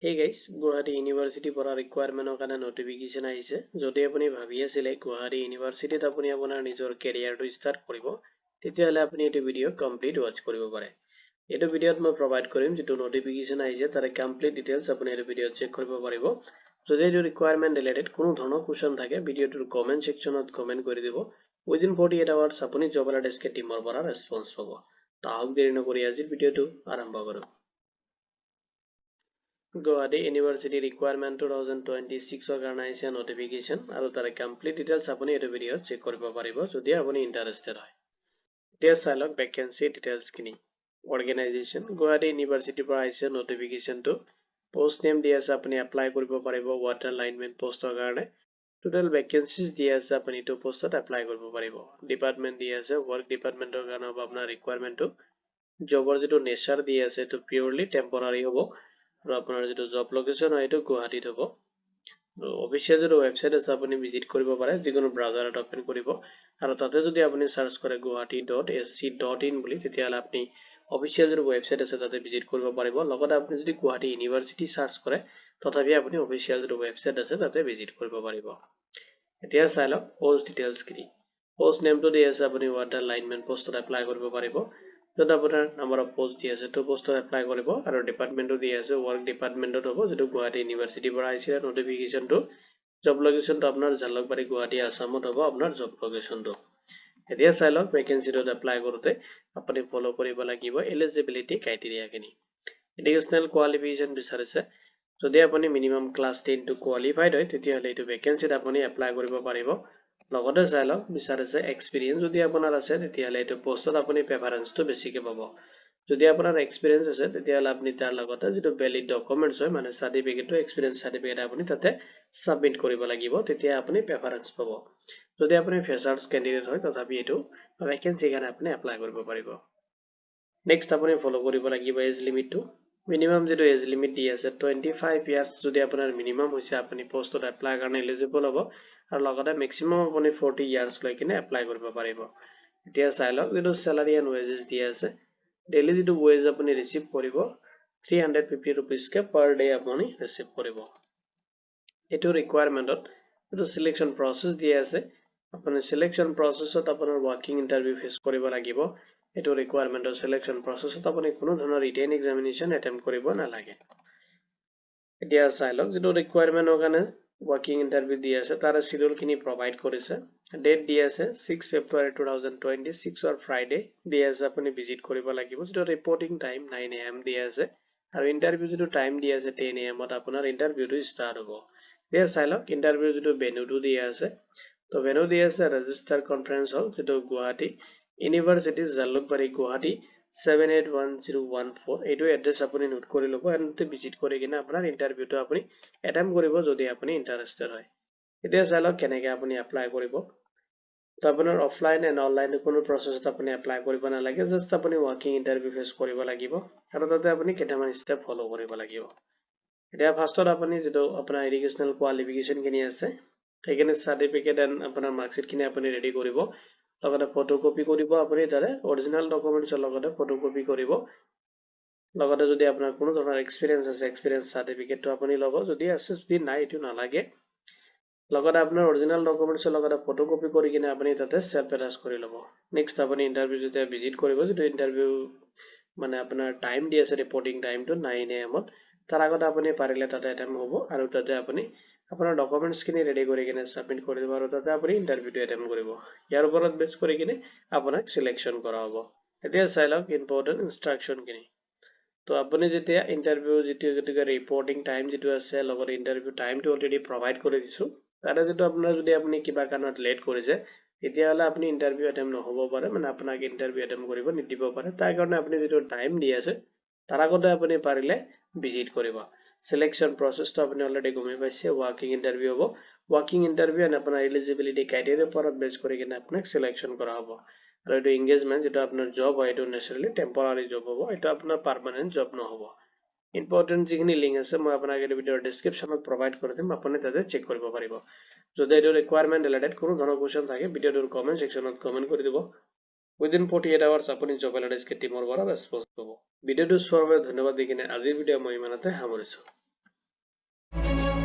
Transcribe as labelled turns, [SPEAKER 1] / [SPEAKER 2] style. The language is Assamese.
[SPEAKER 1] Hey guys, Guwahati University পৰা requirement কাৰণে notification আহিছে। যদি আপুনি ভাবি আছিলে Guwahati University ত আপুনি আপোনাৰ নিজৰ career start কৰিব, তেতিয়াহলে আপুনি এইটো ভিডিও complete watch কৰিব পাৰে। এইটো ভিডিওত মই provide কৰিম যিটো notification আহিছে তাৰে complete details আপুনি এইটো ভিডিওত check কৰিব পাৰিব। যদি এইটো requirement related কোনো ধৰণৰ question থাকে ভিডিওটোৰ comment sectionত comment কৰি দিব। Within 48 hours আপুনি job alert SK teamৰ পৰা response পাব। তো আহক দেৰি নকৰি আজিৰ ভিডিওটো আৰম্ভ কৰোঁ। Guwahati University Requirement 2026 কাৰণে আহিছে notification আৰু তাৰে complete details আপুনি এইটো ভিডিওত চেক কৰিব পাৰিব যদি আপুনি ইন্টাৰেষ্টেড হয়। এতিয়া চাই লওক ভেকেন্সি ডিটেইলছ খিনি। অৰ্গেনাইজেশ্যন Guwahati University পৰা আহিছে notificationটো। পোষ্ট নেম দি আছে আপুনি এপ্লাই কৰিব পাৰিব ৱাটাৰ লাইনমেন পোষ্টৰ কাৰণে। টোটেল ভেকেন্সিজ দি আছে আপুনি এইটো পোষ্টত এপ্লাই কৰিব পাৰিব। ডিপাৰ্টমেন্ট দি আছে ৱৰ্ক ডিপাৰ্টমেন্টৰ কাৰণে হ'ব আপোনাৰ ৰিকুৱাৰমেন্টটো। জবৰ যিটো নেচাৰ দি আছে এইটো পিউৰলি টেম্পৰাৰী হ'ব। আৰু আপোনাৰ যিটো জব লোকেশ্যন হয় এইটো গুৱাহাটীত হ'ব। অফিচিয়েল যিটো ৱেবছাইট আছে আপুনি ভিজিট কৰিব পাৰে যিকোনো ব্ৰাউজাৰত ওপেন কৰিব আৰু তাতে যদি আপুনি সাৰ্চ কৰে guwahati.ac.in বুলি তেতিয়াহলে আপুনি অফিচিয়েল যিটো ৱেবছাইট আছে তাতে ভিজিট কৰিব পাৰিব। লগতে আপুনি যদি গুৱাহাটী ইউনিভাৰ্চিটি সাৰ্চ কৰে তথাপি আপুনি অফিচিয়েল যিটো ৱেবছাইট আছে তাতে ভিজিট কৰিব পাৰিব। এতিয়া চাই লওক পোষ্ট ডিটেইলছ কি। পোষ্ট নেমটো দি আছে আপুনি ৱাটাৰ লাইনমেন পোষ্টত এপ্লাই কৰিব পাৰিব। যত আপোনাৰ নাম্বাৰ অফ পোষ্ট দি আছে তো পোষ্টত এপ্লাই কৰিব আৰু ডিপাৰ্টমেন্টটো দি আছে ৱৰ্ক ডিপাৰ্টমেন্টত হ'ব যেটো গুৱাহাটী ইউনিভাৰ্চিটিৰ পৰা আহিছে নোটিফিকেশনটো। জব লোকেশ্যনটো আপোনাৰ জালুকবাৰী গুৱাহাটী আসামত হ'ব আপোনাৰ জব লোকেশ্যনটো। এতিয়া চাই লওক ভেকেন্সিটোত এপ্লাই কৰোতে আপুনি ফলো কৰিব লাগিব এলিজিবিলিটি ক্ৰাইটেৰিয়া খিনি। এডুকেশ্যনেল কোৱালিফিকেশ্যন বিচাৰিছে। যদি আপুনি মিনিমাম ক্লাছ 10 টো কোৱালিফাইড হয় তেতিয়াহলে এইটো ভেকেন্সিত আপুনি এপ্লাই কৰিব পাৰিব। লগতে চাই লওক বিচাৰিছে এক্সপিৰিয়েন্স যদি আপোনাৰ আছে তেতিয়াহলে এইটো পোষ্টত আপুনি প্ৰেফাৰেন্সটো বেছিকে পাব। যদি আপোনাৰ এক্সপিৰিয়েন্স আছে তেতিয়াহলে আপুনি তাৰ লগতে যিটো ভ্যালিড ডকুমেন্টছ হয় মানে সাৰ্টিফিকেটটো এক্সপিৰিয়েন্স সাৰ্টিফিকেট আপুনি তাতে সাবমিট কৰিব লাগিব তেতিয়া আপুনি প্ৰেফাৰেন্স পাব। যদি আপুনি ফ্ৰেছাৰ্ছ কেণ্ডিডেট হয় তথাপি এইটো ভেকেন্সি কাৰণে আপুনি এপ্লাই কৰিব পাৰিব। নেক্সট আপুনি ফলো কৰিব লাগিব এজ লিমিটটো। মিনিমাম যেটো এজ লিমিট দি আছে 25 ইয়াৰ্স যদি আপোনাৰ মিনিমাম হৈছে আপুনি পোষ্টত এপ্লাই কাৰণে এলিজিবল হ'ব আৰু লগতে মেক্সিমাম আপুনি 40 ইয়াৰ্স লৈ কিনে এপ্লাই কৰিব পাৰিব। এতিয়া চাই লওক যেটো স্যালাৰি এণ্ড ওয়েজেস দি আছে। ডেইলি যেটো ওয়েজ আপুনি ৰিসিভ কৰিব 350 rupees কে পাৰ ডে আপুনি ৰিসিভ কৰিব। এটো ৰিকুৱাৰমেন্টত যেটো সিলেকশন প্ৰসেস দি আছে আপুনি সিলেকশন প্ৰসেসত আপোনাৰ ওয়াৰ্কিং ইন্টাৰভিউ ফেস কৰিব লাগিব। এটো ৰিকুৱাৰমেন্টৰ সিলেকশন প্ৰসেসত আপুনি কোনো ধৰণৰ ৰিটেন এক্সামিনেশন এটেম্প্ট কৰিব নালাগে। এতিয়া চাই লওক যেটো ৰিকুৱাৰমেন্টৰ কাৰণে ওয়াৰ্কিং ইন্টাৰভিউ দি আছে তাৰে শিডিউল খিনি প্ৰভাইড কৰিছে। ডেট দি আছে 6 ফেব্ৰুৱাৰী 2026 অৰ ফ্ৰাইডে দি আছে আপুনি ভিজিট কৰিব লাগিব যেটো ৰিপৰ্টিং টাইম 9 AM দি আছে আৰু ইন্টাৰভিউ যেটো টাইম দি আছে 10 AM ত আপোনাৰ ইন্টাৰভিউটো ষ্টাৰ্ট হ'ব। এতিয়া চাই লওক ইন্টাৰভিউ যেটো ভেন্যুটো দি আছে তো ভেন্যু দি আছে ৰেজিষ্টাৰ কনফাৰেন্স হল যেটো গুৱাহাটী ইউনিভাৰ্চিটি জালুকবাৰী গুৱাহাটী 781014 এইটো এড্ৰেছ আপুনি নোট কৰি ল'ব আৰু ভিজিট কৰি কিনে আপোনাৰ ইন্টাৰভিউটো আপুনি এটেম্প কৰিব যদি আপুনি ইন্টাৰেষ্টেড হয়। এতিয়া চাই লওক কেনেকৈ আপুনি এপ্লাই কৰিব। তো আপোনাৰ অফলাইন এণ্ড অনলাইন কোনো প্ৰসেছত আপুনি এপ্লাই কৰিব নালাগে জাস্ট আপুনি ওয়াৰ্কিং ইন্টাৰভিউ ফেস কৰিব লাগিব আৰু তাতে আপুনি কেইটামান ষ্টেপ ফলো কৰিব লাগিব। এতিয়া ফাৰ্ষ্টত আপুনি যেটো আপোনাৰ এডুকেশ্যনেল কোৱালিফিকেশ্যন খিনি আছে সেইখিনি সাৰ্টিফিকেট এণ্ড আপোনাৰ মাৰ্কশিট খিনি আপুনি ৰেডি কৰিব। লগতে ফটোকপি কৰিব আপুনি তাৰে অৰিজিনাল ডকুমেন্টছৰ লগতে ফটোকপি কৰিব। লগতে যদি আপোনাৰ কোনো ধৰণৰ এক্সপিৰিয়েন্স আছে এক্সপিৰিয়েন্স সাৰ্টিফিকেটটো আপুনি ল'ব যদি আছে যদি নাই এইটো নালাগে। লগতে আপোনাৰ অৰিজিনাল ডকুমেন্টছৰ লগতে ফটোকপি কৰি কিনে আপুনি তাতে সেলফ এটাচ কৰি ল'ব। নেক্সট আপুনি ইন্টাৰভিউ যেতিয়া ভিজিট কৰিব যেটো ইন্টাৰভিউ মানে আপোনাৰ টাইম দি আছে ৰিপৰ্টিং টাইমটো 9 AM ত তাৰ আগতে আপুনি পাৰিলে তাতে এটেম্প হ'ব আৰু তাতে আপুনি আপোনাৰ ডকুমেন্টছ খিনি ৰেডি কৰি কিনে সাবমিট কৰি দিব আৰু তাতে আপুনি ইন্টাৰভিউটো এটেম্প কৰিব। ইয়াৰ ওপৰত বেছ কৰি কিনে আপোনাক সিলেকশন কৰা হ'ব। এতিয়া চাই লওক ইম্পৰ্টেন্ট ইনষ্ট্ৰাকশন খিনি। তো আপুনি যেতিয়া ইন্টাৰভিউ যেটো ৰিপৰ্টিং টাইম যেটো আছে লগতে ইন্টাৰভিউ টাইমটো অলৰেডি প্ৰভাইড কৰি দিছো তাতে যেটো আপোনাৰ যদি আপুনি কিবা কাৰণত লেট কৰিছে তেতিয়াহলে আপুনি ইন্টাৰভিউ এটেম্প নহব পাৰে মানে আপোনাক ইন্টাৰভিউ এটেম্প কৰিব নিদিব পাৰে তাৰ কাৰণে আপুনি যেটো টাইম দি আছে তাৰ আগতে আপুনি পাৰিলে ভিজিট কৰিব। সিলেকশন প্ৰসেসটো আপুনি অলৰেডি গমে পাইছে ওয়াৰ্কিং ইন্টাৰভিউ হ'ব। ওয়াৰ্কিং ইন্টাৰভিউ এণ্ড আপোনাৰ এলিজিবিলিটি ক্ৰাইটেৰিয়াৰ ওপৰত বেছ কৰি কিনে আপোনাক সিলেকশন কৰা হ'ব। আৰু এইটো এংগেজমেন্ট যেটো আপোনাৰ জব হয় এইটো নেচাৰেলি টেম্পৰাৰী জব হ'ব এইটো আপোনাৰ পাৰ্মানেন্ট জব নহব। ইম্পৰ্টেন্ট যিখিনি লিংক আছে মই আপোনাক এই ভিডিওৰ ডেসক্ৰিপশনত প্ৰভাইড কৰি দিম আপুনি তাতে চেক কৰিব পাৰিব। যদি এইটো ৰিকুৱাৰমেন্ট ৰিলেটেড কোনো ধৰণৰ কোৱেশ্চন থাকে ভিডিওটোৰ কমেন্ট সেকশনত কমেন্ট কৰি দিব। Within 48 hours আপুনি জব alert SK টিমৰ পৰা ৰেসপন্স পাব। ভিডিওটো চোৱাৰ বাবে ধন্যবাদ দি কিনে আজিৰ ভিডিও মই ইমানতে সামৰিছো। দিয়ক।